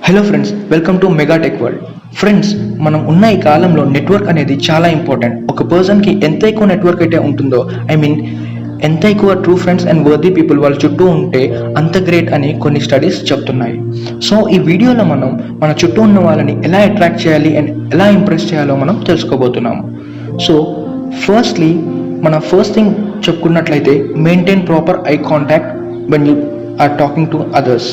Hello friends, welcome to mega tech world. Friends, మనం ఉన్న ఈ కాలంలో నెట్వర్క్ అనేది చాలా ఇంపార్టెంట్. ఒక పర్సన్కి ఎంత ఎక్కువ నెట్వర్క్ అయితే ఉంటుందో, ఎంత ఎక్కువ true friends and worthy people వాళ్ళ చుట్టూ ఉంటే అంత గ్రేట్ అని కొన్ని స్టడీస్ చెప్తున్నాయి. సో ఈ వీడియోలో మనం మన చుట్టూ ఉన్న వాళ్ళని ఎలా అట్రాక్ట్ చేయాలి అండ్ ఎలా ఇంప్రెస్ చేయాలో మనం తెలుసుకోబోతున్నాము. సో ఫస్ట్లీ మన ఫస్ట్ థింగ్ చెప్పుకున్నట్లయితే maintain proper eye contact when you are talking to others.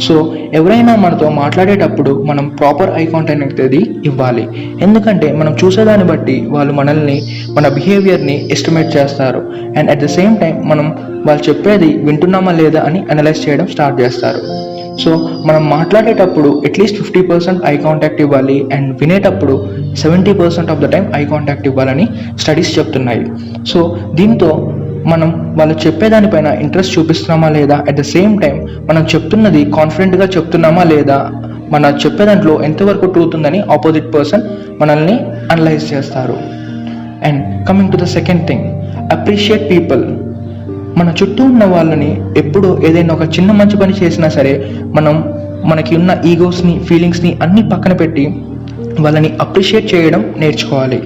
So ఎవరైనా మనతో మాట్లాడేటప్పుడు మనం ప్రాపర్ ఐ కాంటాక్ట్ అనేది ఇవ్వాలి. ఎందుకంటే మనం చూసేదాన్ని బట్టి వాళ్ళు మనల్ని, మన బిహేవియర్ని ఎస్టిమేట్ చేస్తారు. And at the same time మనం వాళ్ళు చెప్పేది వింటున్నామా లేదా అని అనలైజ్ చేయడం స్టార్ట్ చేస్తారు. సో మనం మాట్లాడేటప్పుడు అట్లీస్ట్ 50% ఐ కాంటాక్ట్ ఇవ్వాలి అండ్ వినేటప్పుడు 70% of the time eye contact ఇవ్వాలని స్టడీస్ చెప్తున్నాయి. సో దీంతో మనం వాళ్ళు చెప్పేదానిపైన ఇంట్రెస్ట్ చూపిస్తున్నామా లేదా, అట్ ద సేమ్ టైం మనం చెప్తున్నది కాన్ఫిడెంట్గా చెప్తున్నామా లేదా, మన చెప్పే దాంట్లో ఎంతవరకు ట్రూత్ ఉందని ఆపోజిట్ పర్సన్ మనల్ని అనలైజ్ చేస్తారు. And coming to the second thing, appreciate people. మన చుట్టూ ఉన్న వాళ్ళని ఎప్పుడు ఏదైనా ఒక చిన్న మంచి పని చేసినా సరే మనకి ఉన్న ఈగోస్ని, ఫీలింగ్స్ని అన్నీ పక్కన పెట్టి వాళ్ళని అప్రిషియేట్ చేయడం నేర్చుకోవాలి.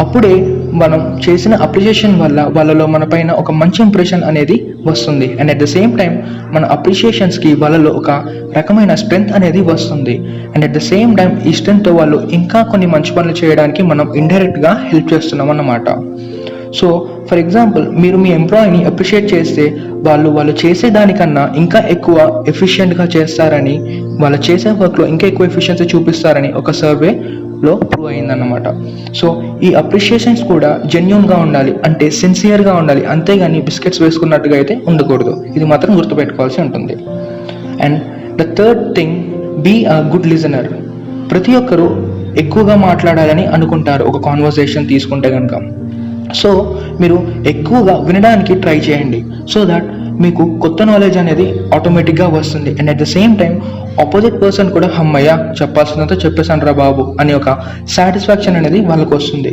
అప్పుడే మనం చేసిన అప్రిషియేషన్ వల్ల వాళ్ళలో మన పైన ఒక మంచి ఇంప్రెషన్ అనేది వస్తుంది. And at the same time మన అప్రిషియేషన్స్కి వాళ్ళలో ఒక రకమైన స్ట్రెంగ్త్ అనేది వస్తుంది. And at the same time ఈ స్ట్రెంగ్త్తో వాళ్ళు ఇంకా కొన్ని మంచి పనులు చేయడానికి మనం ఇండైరెక్ట్గా హెల్ప్ చేస్తున్నాం అన్నమాట. సో ఫర్ ఎగ్జాంపుల్, మీరు మీ ఎంప్లాయీని అప్రిషియేట్ చేస్తే వాళ్ళు చేసే దానికన్నా ఇంకా ఎక్కువ ఎఫిషియెంట్గా చేస్తారని, వాళ్ళు చేసే వర్క్లో ఇంకా ఎక్కువ ఎఫిషియన్సీ చూపిస్తారని ఒక సర్వేలో ప్రూవ్ అయిందన్నమాట. సో ఈ అప్రిషియేషన్స్ కూడా జెన్యూన్గా ఉండాలి, అంటే సిన్సియర్గా ఉండాలి, అంతేగాని బిస్కెట్స్ వేసుకున్నట్టుగా అయితే ఉండకూడదు. ఇది మాత్రం గుర్తుపెట్టుకోవాల్సి ఉంటుంది. And the third thing, be a good listener. ప్రతి ఒక్కరూ ఎక్కువగా మాట్లాడాలని అనుకుంటారు ఒక కాన్వర్సేషన్ తీసుకుంటే కనుక. సో మీరు ఎక్కువగా వినడానికి ట్రై చేయండి, సో దట్ మీకు కొత్త నాలెడ్జ్ అనేది ఆటోమేటిక్గా వస్తుంది. And at the same time opposite person కూడా హమ్మయ్య చెప్పాల్సినంత చెప్పేసాను రా బాబు అని ఒక సాటిస్ఫాక్షన్ అనేది వాళ్ళకు వస్తుంది.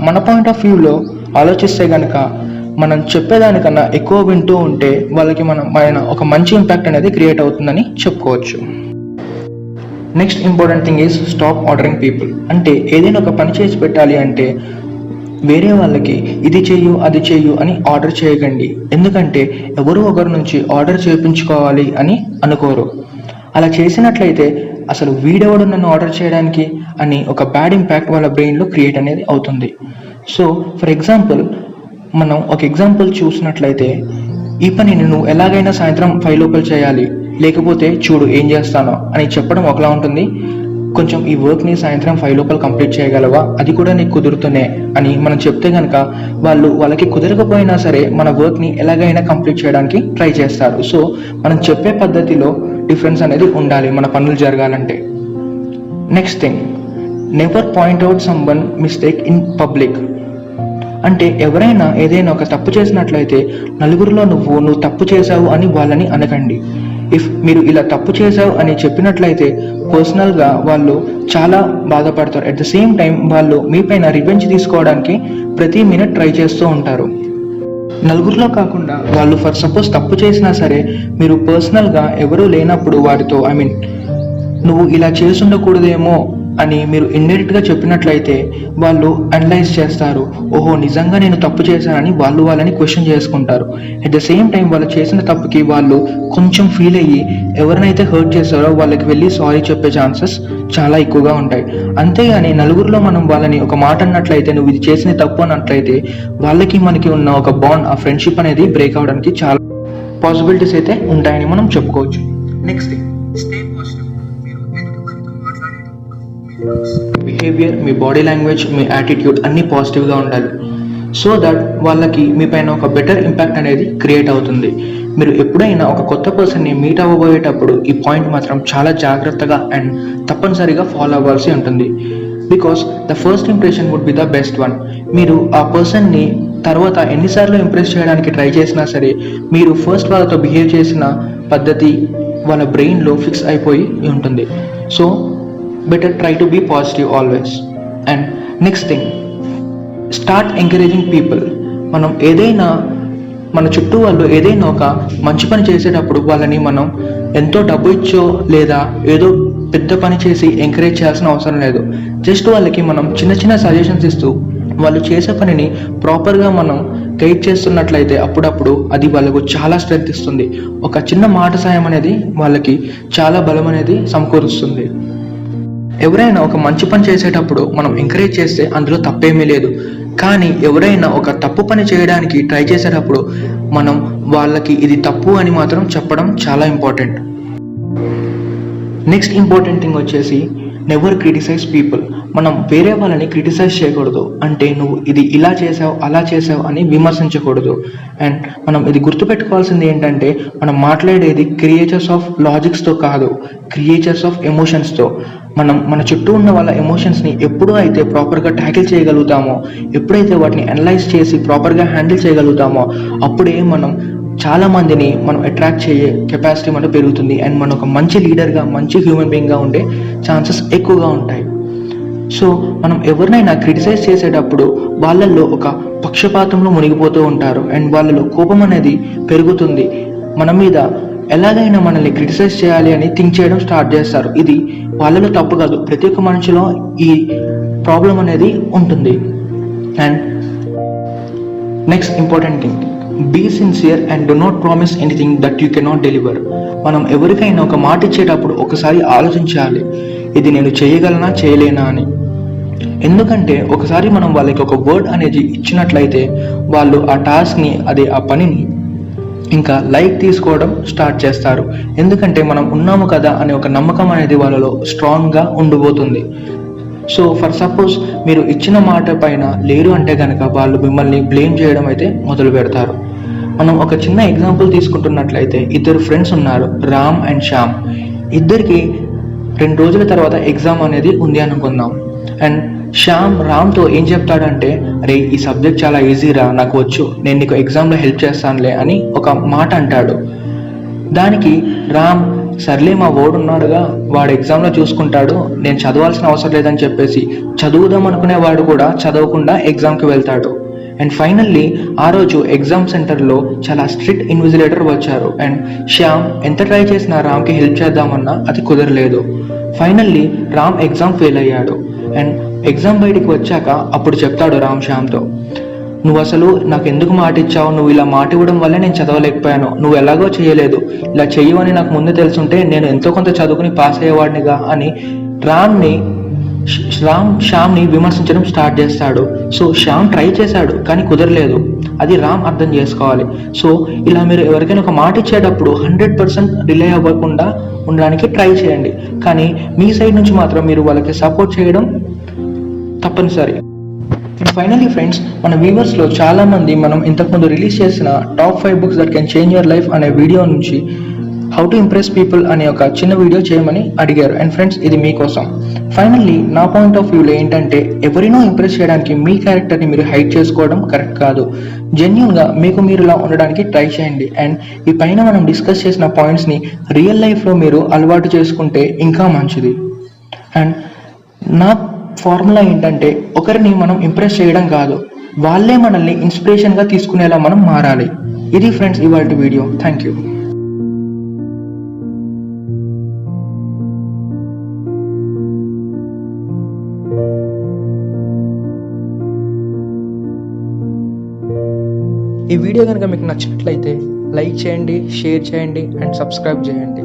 మన పాయింట్ ఆఫ్ వ్యూలో ఆలోచిస్తే కనుక మనం చెప్పేదానికన్నా ఎక్కువ వింటూ ఉంటే వాళ్ళకి మన ఒక మంచి ఇంపాక్ట్ అనేది క్రియేట్ అవుతుందని చెప్పుకోవచ్చు. Next important thing is stop ordering people. అంటే ఏదైనా ఒక పని చేసి పెట్టాలి అంటే వేరే వాళ్ళకి ఇది చెయ్యు అది చెయ్యు అని ఆర్డర్ చేయకండి. ఎందుకంటే ఎవరు ఒకరి నుంచి ఆర్డర్ చేయించుకోవాలి అని అనుకోరు. అలా చేసినట్లయితే అసలు వీడెవడు నన్ను ఆర్డర్ చేయడానికి అని ఒక బ్యాడ్ ఇంపాక్ట్ వాళ్ళ బ్రెయిన్లో క్రియేట్ అనేది అవుతుంది. సో ఫర్ ఎగ్జాంపుల్, మనం ఒక ఎగ్జాంపుల్ చూసినట్లయితే, ఈ పనిని నువ్వు ఎలాగైనా సాయంత్రం 5 లోపల చేయాలి, లేకపోతే చూడు ఏం చేస్తానో అని చెప్పడం ఒకలా ఉంటుంది. కొంచెం ఈ వర్క్ని సాయంత్రం 5 లోపల కంప్లీట్ చేయగలవా, అది కూడా నీకు కుదురుతూనే అని మనం చెప్తే కనుక వాళ్ళకి కుదరకపోయినా సరే మన వర్క్ని ఎలాగైనా కంప్లీట్ చేయడానికి ట్రై చేస్తారు. సో మనం చెప్పే పద్ధతిలో డిఫరెన్స్ అనేది ఉండాలి మన పనులు జరగాలంటే. Next thing, never point out someone mistake in public. అంటే ఎవరైనా ఏదైనా ఒక తప్పు చేసినట్లయితే నలుగురిలో నువ్వు తప్పు చేశావు అని వాళ్ళని అనకండి. ఇఫ్ మీరు ఇలా తప్పు చేశావు అని చెప్పినట్లయితే పర్సనల్గా వాళ్ళు చాలా బాధపడతారు. అట్ ద సేమ్ టైం వాళ్ళు మీపైన రివెంజ్ తీసుకోవడానికి ప్రతి మినిట్ ట్రై చేస్తూ ఉంటారు. నలుగురిలో కాకుండా వాళ్ళు ఫర్ సపోజ్ తప్పు చేసినా సరే మీరు పర్సనల్గా ఎవరూ లేనప్పుడు వారితో నువ్వు ఇలా చేసుండకూడదేమో అని మీరు ఇండైరెక్ట్గా చెప్పినట్లయితే వాళ్ళు అనలైజ్ చేస్తారు. ఓహో, నిజంగా నేను తప్పు చేశానని వాళ్ళని క్వశ్చన్ చేసుకుంటారు. అట్ ద సేమ్ టైం వాళ్ళు చేసిన తప్పుకి వాళ్ళు కొంచెం ఫీల్ అయ్యి ఎవరినైతే హర్ట్ చేస్తారో వాళ్ళకి వెళ్ళి సారీ చెప్పే ఛాన్సెస్ చాలా ఎక్కువగా ఉంటాయి. అంతేగాని నలుగురిలో మనం వాళ్ళని ఒక మాట అన్నట్లయితే, నువ్వు ఇది చేసిన తప్పు అన్నట్లయితే వాళ్ళకి మనకి ఉన్న ఒక బాండ్, ఆ ఫ్రెండ్షిప్ అనేది బ్రేక్ అవడానికి చాలా పాసిబిలిటీస్ అయితే ఉంటాయని మనం చెప్పుకోవచ్చు. Next thing, stay positive. Behaviour, మీ బాడీ లాంగ్వేజ్, మీ యాటిట్యూడ్ అన్నీ పాజిటివ్గా ఉండాలి. సో దట్ వాళ్ళకి మీ పైన ఒక బెటర్ ఇంపాక్ట్ అనేది క్రియేట్ అవుతుంది. మీరు ఎప్పుడైనా ఒక కొత్త పర్సన్ని మీట్ అవ్వబోయేటప్పుడు ఈ పాయింట్ మాత్రం చాలా జాగ్రత్తగా అండ్ తప్పనిసరిగా ఫాలో అవ్వాల్సి ఉంటుంది. Because the first impression would be the best one. మీరు ఆ పర్సన్ని తర్వాత ఎన్నిసార్లు ఇంప్రెస్ చేయడానికి ట్రై చేసినా సరే మీరు ఫస్ట్ వాళ్ళతో బిహేవ్ చేసిన పద్ధతి వాళ్ళ బ్రెయిన్లో ఫిక్స్ అయిపోయి ఉంటుంది. So better try to be positive always. And next thing, start encouraging people. మనం ఏదైనా మన చుట్టూ వాళ్ళు ఏదైనా ఒక మంచి పని చేసేటప్పుడు వాళ్ళని మనం ఎంతో డబ్బు ఇచ్చో లేదా ఏదో పెద్ద పని చేసి ఎంకరేజ్ చేయాల్సిన అవసరం లేదు. జస్ట్ వాళ్ళకి మనం చిన్న చిన్న సజెషన్స్ ఇస్తూ వాళ్ళు చేసే పనిని ప్రాపర్గా మనం గైడ్ చేస్తున్నట్లయితే అప్పుడప్పుడు అది వాళ్ళకు చాలా స్ట్రెంత్ ఇస్తుంది. ఒక చిన్న మాట సాయం అనేది వాళ్ళకి చాలా బలం అనేది సమకూరుస్తుంది. ఎవరైనా ఒక మంచి పని చేసేటప్పుడు మనం ఎంకరేజ్ చేస్తే అందులో తప్పేమీ లేదు. కానీ ఎవరైనా ఒక తప్పు పని చేయడానికి ట్రై చేసేటప్పుడు మనం వాళ్ళకి ఇది తప్పు అని మాత్రం చెప్పడం చాలా ఇంపార్టెంట్. నెక్స్ట్ ఇంపార్టెంట్ థింగ్ వచ్చేసి నెవర్ క్రిటిసైజ్ పీపుల్. మనం వేరే వాళ్ళని క్రిటిసైజ్ చేయకూడదు. అంటే నువ్వు ఇది ఇలా చేసావు అలా చేసావు అని విమర్శించకూడదు. అండ్ మనం ఇది గుర్తుపెట్టుకోవాల్సింది ఏంటంటే మనం మాట్లాడేది క్రియేచర్స్ ఆఫ్ లాజిక్స్తో కాదు, క్రియేచర్స్ ఆఫ్ ఎమోషన్స్తో. మనం మన చుట్టూ ఉన్న వాళ్ళ ఎమోషన్స్ని ఎప్పుడు అయితే ప్రాపర్గా ట్యాకిల్ చేయగలుగుతామో, ఎప్పుడైతే వాటిని అనలైజ్ చేసి ప్రాపర్గా హ్యాండిల్ చేయగలుగుతామో అప్పుడే మనం చాలా మందిని మనం అట్రాక్ట్ చేసే కెపాసిటీ మనకు పెరుగుతుంది. అండ్ మనం ఒక మంచి లీడర్గా, మంచి హ్యూమన్ బీయింగ్గా ఉండే ఛాన్సెస్ ఎక్కువగా ఉంటాయి. సో మనం ఎవరినైనా క్రిటిసైజ్ చేసేటప్పుడు వాళ్ళల్లో ఒక పక్షపాతంలో మునిగిపోతూ ఉంటారు. అండ్ వాళ్ళలో కోపం అనేది పెరుగుతుంది. మన మీద ఎలాగైనా మనల్ని క్రిటిసైజ్ చేయాలి అని థింక్ చేయడం స్టార్ట్ చేస్తారు. ఇది వాళ్ళలో తప్పు కాదు, ప్రతి ఒక్క మనిషిలో ఈ ప్రాబ్లం అనేది ఉంటుంది. And next important thing, be sincere and do not promise anything that you cannot deliver. మనం ఎవరికైనా ఒక మాట ఇచ్చేటప్పుడు ఒకసారి ఆలోచించాలి, ఇది నేను చేయగలనా చేయలేనా అని. ఎందుకంటే ఒకసారి మనం వాళ్ళకి ఒక వర్డ్ అనేది ఇచ్చినట్లయితే వాళ్ళు ఆ టాస్క్ని, ఆ పనిని ఇంకా లైక్ తీసుకోవడం స్టార్ట్ చేస్తారు. ఎందుకంటే మనం ఉన్నాము కదా అనే ఒక నమ్మకం అనేది వాళ్ళలో స్ట్రాంగ్గా ఉండిపోతుంది. సో ఫర్ సపోజ్ మీరు ఇచ్చిన మాట పైన లేరు అంటే కనుక వాళ్ళు మిమ్మల్ని బ్లేమ్ చేయడం అయితే మొదలు పెడతారు. మనం ఒక చిన్న ఎగ్జాంపుల్ తీసుకుంటున్నట్లయితే, ఇద్దరు ఫ్రెండ్స్ ఉన్నారు, రామ్ అండ్ శ్యామ్. ఇద్దరికి 2 రోజుల తర్వాత ఎగ్జామ్ అనేది ఉంది అనుకుందాం. అండ్ శ్యామ్ రామ్తో ఏం చెప్తాడంటే, అరే ఈ సబ్జెక్ట్ చాలా ఈజీరా, నాకు వచ్చు, నేను నీకు ఎగ్జామ్లో హెల్ప్ చేస్తానులే అని ఒక మాట అంటాడు. దానికి రామ్, సర్లే మా వాడు ఉన్నాడుగా, వాడు ఎగ్జామ్లో చూసుకుంటాడు, నేను చదవాల్సిన అవసరం లేదని చెప్పేసి చదువుదాం అనుకునేవాడు కూడా చదవకుండా ఎగ్జామ్కి వెళ్తాడు. అండ్ ఫైనల్లీ ఆ రోజు ఎగ్జామ్ సెంటర్లో చాలా స్ట్రిక్ట్ ఇన్విజిలేటర్ వచ్చారు. అండ్ శ్యామ్ ఎంత ట్రై చేసినా రామ్కి హెల్ప్ చేద్దామన్నా అది కుదరలేదు. ఫైనల్లీ రామ్ ఎగ్జామ్ ఫెయిల్ అయ్యాడు. అండ్ ఎగ్జామ్ బయటికి వచ్చాక అప్పుడు చెప్తాడు రామ్ శ్యామ్తో, నువ్వు అసలు నాకు ఎందుకు మాట ఇచ్చావు, నువ్వు ఇలా మాట ఇవ్వడం వల్లే నేను చదవలేకపోయాను, నువ్వు ఎలాగో చేయలేదు, ఇలా చెయ్యవని నాకు ముందే తెలుసుంటే నేను ఎంతో కొంత చదువుకుని పాస్ అయ్యేవాడినిగా అని రామ్ శ్యామ్ని విమర్శించడం స్టార్ట్ చేస్తాడు. సో శ్యామ్ ట్రై చేశాడు కానీ కుదరలేదు, అది రామ్ అర్థం చేసుకోవాలి. సో ఇలా మీరు ఎవరికైనా ఒక మాట ఇచ్చేటప్పుడు 100% రిలే అవ్వకుండా ఉండడానికి ట్రై చేయండి. కానీ మీ సైడ్ నుంచి మాత్రం మీరు వాళ్ళకి సపోర్ట్ చేయడం తప్పనిసరి. అండ్ ఫైనలీ ఫ్రెండ్స్, మన వ్యూవర్స్లో చాలామంది మనం ఇంతకుముందు రిలీజ్ చేసిన top 5 books that can change your life అనే వీడియో నుంచి హౌ టు ఇంప్రెస్ పీపుల్ అనే ఒక చిన్న వీడియో చేయమని అడిగారు. అండ్ ఫ్రెండ్స్, ఇది మీకోసం. ఫైనల్లీ నా పాయింట్ ఆఫ్ వ్యూలో ఏంటంటే, ఎవరినో ఇంప్రెస్ చేయడానికి మీ క్యారెక్టర్ని మీరు హైడ్ చేసుకోవడం కరెక్ట్ కాదు. జెన్యూన్గా మీకు మీరులా ఉండడానికి ట్రై చేయండి. అండ్ ఈ పైన మనం డిస్కస్ చేసిన పాయింట్స్ని రియల్ లైఫ్లో మీరు అలవాటు చేసుకుంటే ఇంకా మంచిది. అండ్ నా ఫార్ములా ఏంటంటే, ఒకరిని మనం ఇంప్రెస్ చేయడం కాదు, వాళ్ళే మనల్ని ఇన్స్పిరేషన్గా తీసుకునేలా మనం మారాలి. ఇది ఫ్రెండ్స్ ఇవాల్టి వీడియో. Thank you. ఈ వీడియో కనుక మీకు నచ్చినట్లయితే లైక్ చేయండి, షేర్ చేయండి అండ్ సబ్స్క్రైబ్ చేయండి.